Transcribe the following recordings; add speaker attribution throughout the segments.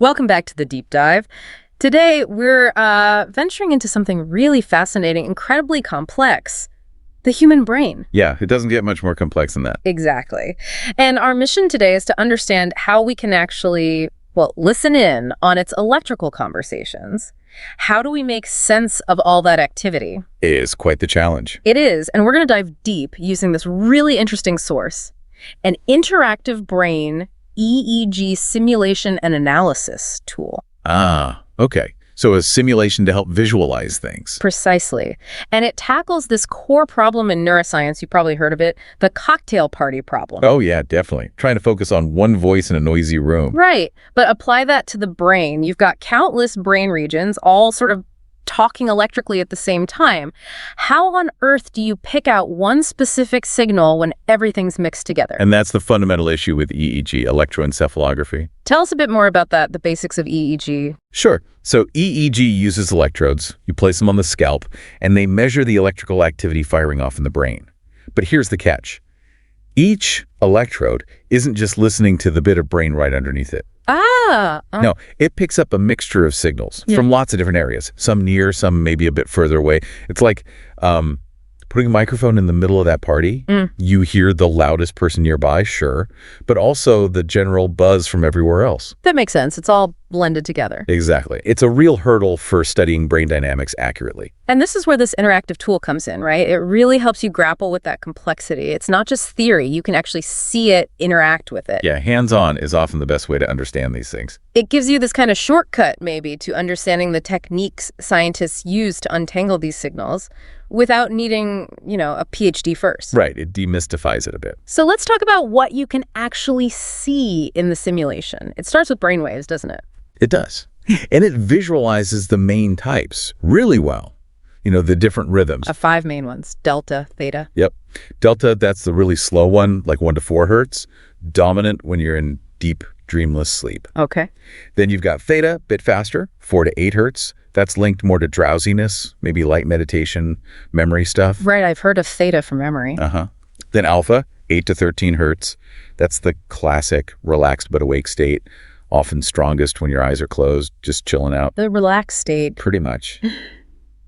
Speaker 1: Welcome back to the deep dive. Today, we're venturing into something really fascinating, incredibly complex, the human brain.
Speaker 2: Yeah, it doesn't get much more complex than that.
Speaker 1: Exactly. And our mission today is to understand how we can actually, listen in on its electrical conversations. How do we make sense of all that activity?
Speaker 2: It is quite the challenge.
Speaker 1: It is, and we're going to dive deep using this really interesting source, an interactive brain EEG simulation and analysis tool.
Speaker 2: Ah, okay. So a simulation to help visualize things.
Speaker 1: Precisely. And it tackles this core problem in neuroscience, you probably heard of it, the cocktail party problem.
Speaker 2: Oh, yeah, definitely. Trying to focus on one voice in a noisy room.
Speaker 1: Right. But apply that to the brain. You've got countless brain regions all sort of talking electrically at the same time. How on earth do you pick out one specific signal when everything's mixed together?
Speaker 2: And that's the fundamental issue with EEG, electroencephalography.
Speaker 1: Tell us a bit more about that, the basics of EEG.
Speaker 2: Sure. So EEG uses electrodes. You place them on the scalp, and they measure the electrical activity firing off in the brain. But here's the catch. Each electrode isn't just listening to the bit of brain right underneath it. No, it picks up a mixture of signals from lots of different areas, some near, some maybe a bit further away. It's like putting a microphone in the middle of that party. You hear the loudest person nearby, sure, but also the general buzz from everywhere else.
Speaker 1: That makes sense. It's all blended together.
Speaker 2: Exactly. It's a real hurdle for studying brain dynamics accurately.
Speaker 1: And this is where this interactive tool comes in, right? It really helps you grapple with that complexity. It's not just theory. You can actually see it, interact with it.
Speaker 2: Yeah, hands-on is often the best way to understand these things.
Speaker 1: It gives you this kind of shortcut, maybe, to understanding the techniques scientists use to untangle these signals without needing, a PhD first.
Speaker 2: Right. It demystifies it a bit.
Speaker 1: So let's talk about what you can actually see in the simulation. It starts with brainwaves, doesn't it?
Speaker 2: It does. And it visualizes the main types really well. The different rhythms.
Speaker 1: 5 main ones, delta, theta.
Speaker 2: Yep. Delta, that's the really slow one, like 1 to 4 hertz. Dominant when you're in deep, dreamless sleep.
Speaker 1: Okay.
Speaker 2: Then you've got theta, bit faster, 4 to 8 hertz. That's linked more to drowsiness, maybe light meditation, memory stuff.
Speaker 1: Right, I've heard of theta for memory.
Speaker 2: Then alpha, 8 to 13 hertz. That's the classic relaxed but awake state, often strongest when your eyes are closed, just chilling out.
Speaker 1: The relaxed state.
Speaker 2: Pretty much.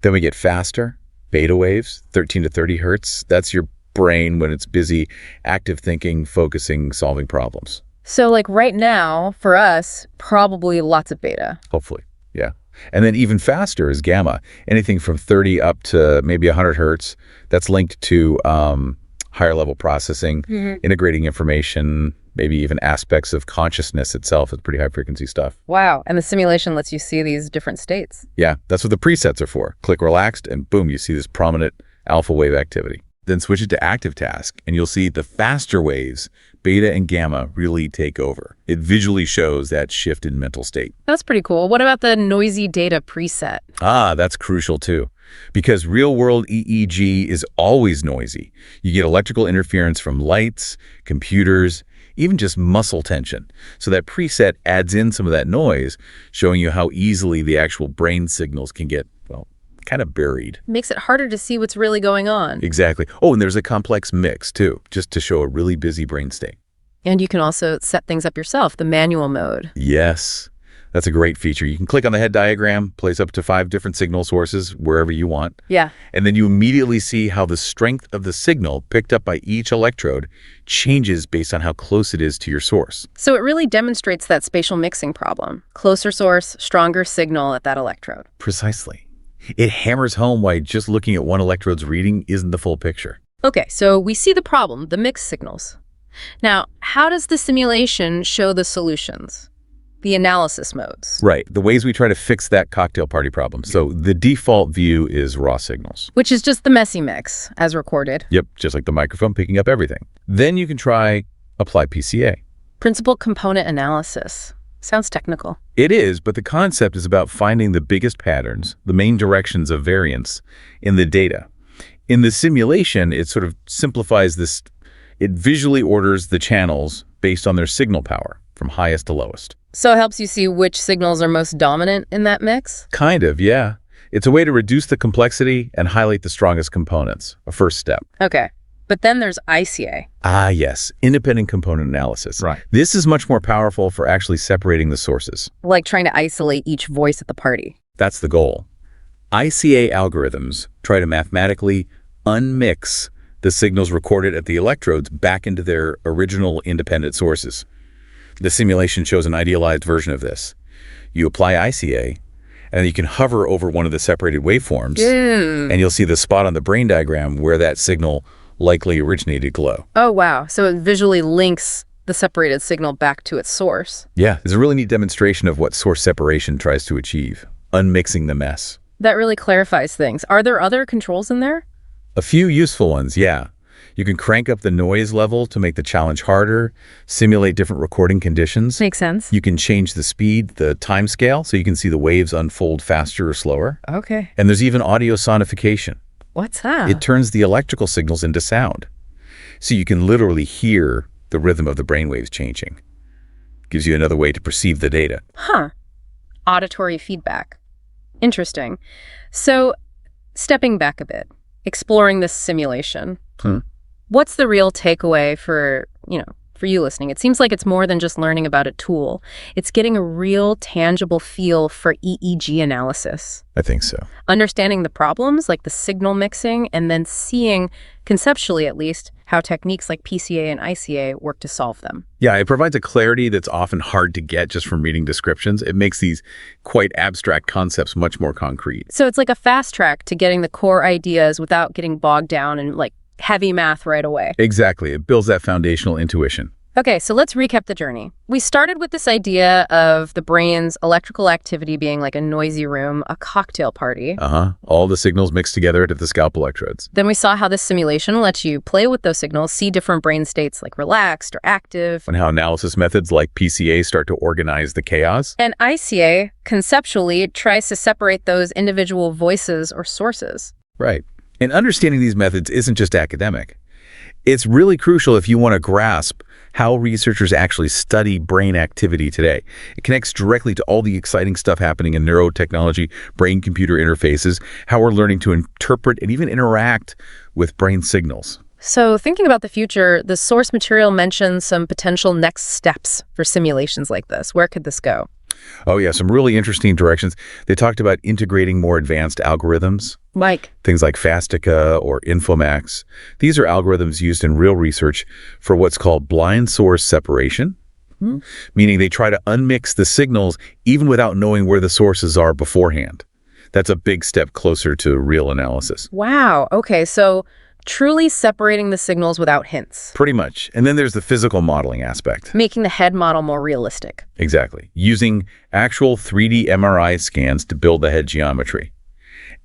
Speaker 2: Then we get faster, beta waves, 13 to 30 hertz. That's your brain when it's busy, active thinking, focusing, solving problems.
Speaker 1: So like right now, for us, probably lots of beta.
Speaker 2: Hopefully, yeah. And then even faster is gamma, anything from 30 up to maybe 100 hertz. That's linked to higher level processing, integrating information, maybe even aspects of consciousness itself. It's pretty high frequency stuff.
Speaker 1: Wow. And the simulation lets you see these different states.
Speaker 2: Yeah, that's what the presets are for. Click relaxed and boom, you see this prominent alpha wave activity. Then switch it to active task and you'll see the faster waves, beta and gamma, really take over. It visually shows that shift in mental state.
Speaker 1: That's pretty cool. What about the noisy data preset?
Speaker 2: That's crucial too. Because real-world EEG is always noisy. You get electrical interference from lights, computers, even just muscle tension. So that preset adds in some of that noise, showing you how easily the actual brain signals can get, kind of buried.
Speaker 1: Makes it harder to see what's really going on.
Speaker 2: Exactly. Oh, and there's a complex mix too, just to show a really busy brain state.
Speaker 1: And you can also set things up yourself, the manual mode.
Speaker 2: Yes. That's a great feature. You can click on the head diagram, place up to 5 different signal sources wherever you want.
Speaker 1: Yeah.
Speaker 2: And then you immediately see how the strength of the signal picked up by each electrode changes based on how close it is to your source.
Speaker 1: So it really demonstrates that spatial mixing problem. Closer source, stronger signal at that electrode.
Speaker 2: Precisely. It hammers home why just looking at one electrode's reading isn't the full picture.
Speaker 1: Okay, so we see the problem, the mixed signals. Now, how does the simulation show the solutions? The analysis modes.
Speaker 2: Right, the ways we try to fix that cocktail party problem. So the default view is raw signals.
Speaker 1: Which is just the messy mix, as recorded.
Speaker 2: Yep, just like the microphone picking up everything. Then you can try apply PCA.
Speaker 1: Principal component analysis. Sounds technical.
Speaker 2: It is, but the concept is about finding the biggest patterns, the main directions of variance in the data. In the simulation, it sort of simplifies this. It visually orders the channels based on their signal power, from highest to lowest.
Speaker 1: So it helps you see which signals are most dominant in that mix?
Speaker 2: Kind of, yeah. It's a way to reduce the complexity and highlight the strongest components, a first step.
Speaker 1: Okay. But then there's ICA.
Speaker 2: Ah, yes, independent component analysis.
Speaker 3: Right.
Speaker 2: This is much more powerful for actually separating the sources.
Speaker 1: Like trying to isolate each voice at the party.
Speaker 2: That's the goal. ICA algorithms try to mathematically unmix the signals recorded at the electrodes back into their original independent sources. The simulation shows an idealized version of this. You apply ICA, and you can hover over one of the separated waveforms, and you'll see the spot on the brain diagram where that signal likely originated glow.
Speaker 1: Oh, wow. So it visually links the separated signal back to its source.
Speaker 2: Yeah, it's a really neat demonstration of what source separation tries to achieve, unmixing the mess.
Speaker 1: That really clarifies things. Are there other controls in there?
Speaker 2: A few useful ones, yeah. You can crank up the noise level to make the challenge harder, simulate different recording conditions.
Speaker 1: Makes sense.
Speaker 2: You can change the speed, the time scale, so you can see the waves unfold faster or slower.
Speaker 1: Okay.
Speaker 2: And there's even audio sonification.
Speaker 1: What's that?
Speaker 2: It turns the electrical signals into sound. So you can literally hear the rhythm of the brainwaves changing. Gives you another way to perceive the data.
Speaker 1: Huh. Auditory feedback. Interesting. So, stepping back a bit, exploring this simulation, what's the real takeaway for you listening? It seems like it's more than just learning about a tool. It's getting a real tangible feel for EEG analysis.
Speaker 2: I think so.
Speaker 1: Understanding the problems, like the signal mixing, and then seeing, conceptually at least, how techniques like PCA and ICA work to solve them.
Speaker 2: Yeah, it provides a clarity that's often hard to get just from reading descriptions. It makes these quite abstract concepts much more concrete.
Speaker 1: So it's like a fast track to getting the core ideas without getting bogged down in heavy math right away.
Speaker 2: Exactly. It builds that foundational intuition.
Speaker 1: Okay, so let's recap the journey. We started with this idea of the brain's electrical activity being like a noisy room, a cocktail party.
Speaker 2: All the signals mixed together at the scalp electrodes.
Speaker 1: Then we saw how this simulation lets you play with those signals, see different brain states like relaxed or active.
Speaker 2: And how analysis methods like PCA start to organize the chaos.
Speaker 1: And ICA, conceptually, tries to separate those individual voices or sources.
Speaker 2: Right. And understanding these methods isn't just academic. It's really crucial if you want to grasp how researchers actually study brain activity today. It connects directly to all the exciting stuff happening in neurotechnology, brain-computer interfaces, how we're learning to interpret and even interact with brain signals.
Speaker 1: So thinking about the future, the source material mentions some potential next steps for simulations like this. Where could this go?
Speaker 2: Oh yeah, some really interesting directions. They talked about integrating more advanced algorithms.
Speaker 1: Like?
Speaker 2: Things like FASTICA or Infomax. These are algorithms used in real research for what's called blind source separation, meaning they try to unmix the signals even without knowing where the sources are beforehand. That's a big step closer to real analysis.
Speaker 1: Wow. Okay, so truly separating the signals without hints.
Speaker 2: Pretty much. And then there's the physical modeling aspect.
Speaker 1: Making the head model more realistic.
Speaker 2: Exactly. Using actual 3D MRI scans to build the head geometry.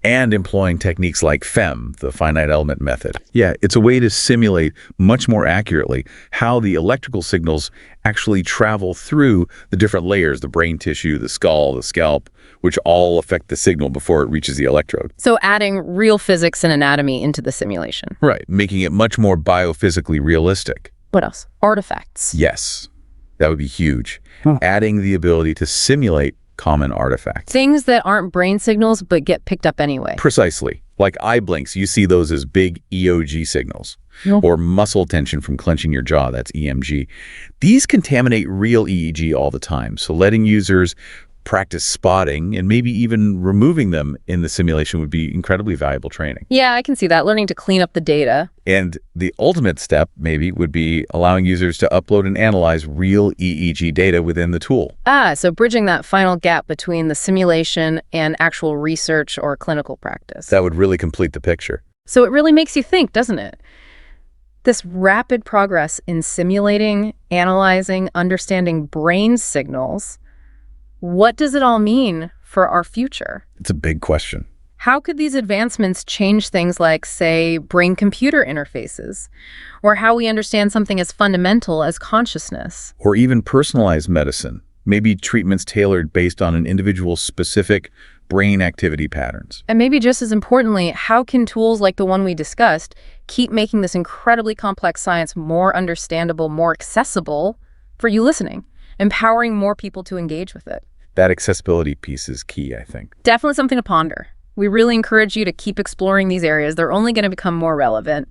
Speaker 2: And employing techniques like FEM, the finite element method. Yeah, it's a way to simulate much more accurately how the electrical signals actually travel through the different layers, the brain tissue, the skull, the scalp, which all affect the signal before it reaches the electrode.
Speaker 1: So adding real physics and anatomy into the simulation.
Speaker 2: Right, making it much more biophysically realistic.
Speaker 1: What else? Artifacts.
Speaker 2: Yes, that would be huge. Adding the ability to simulate common artifacts.
Speaker 1: Things that aren't brain signals but get picked up anyway.
Speaker 2: Precisely. Like eye blinks, you see those as big EOG signals. Or muscle tension from clenching your jaw, that's EMG. These contaminate real EEG all the time, so letting users practice spotting and maybe even removing them in the simulation would be incredibly valuable training.
Speaker 1: Yeah, I can see that. Learning to clean up the data.
Speaker 2: And the ultimate step, maybe, would be allowing users to upload and analyze real EEG data within the tool.
Speaker 1: So bridging that final gap between the simulation and actual research or clinical practice.
Speaker 2: That would really complete the picture.
Speaker 1: So it really makes you think, doesn't it? This rapid progress in simulating, analyzing, understanding brain signals, what does it all mean for our future?
Speaker 2: It's a big question.
Speaker 1: How could these advancements change things like, say, brain-computer interfaces, or how we understand something as fundamental as consciousness?
Speaker 2: Or even personalized medicine, maybe treatments tailored based on an individual's specific brain activity patterns.
Speaker 1: And maybe just as importantly, how can tools like the one we discussed keep making this incredibly complex science more understandable, more accessible for you listening, empowering more people to engage with it?
Speaker 2: That accessibility piece is key, I think.
Speaker 1: Definitely something to ponder. We really encourage you to keep exploring these areas. They're only going to become more relevant.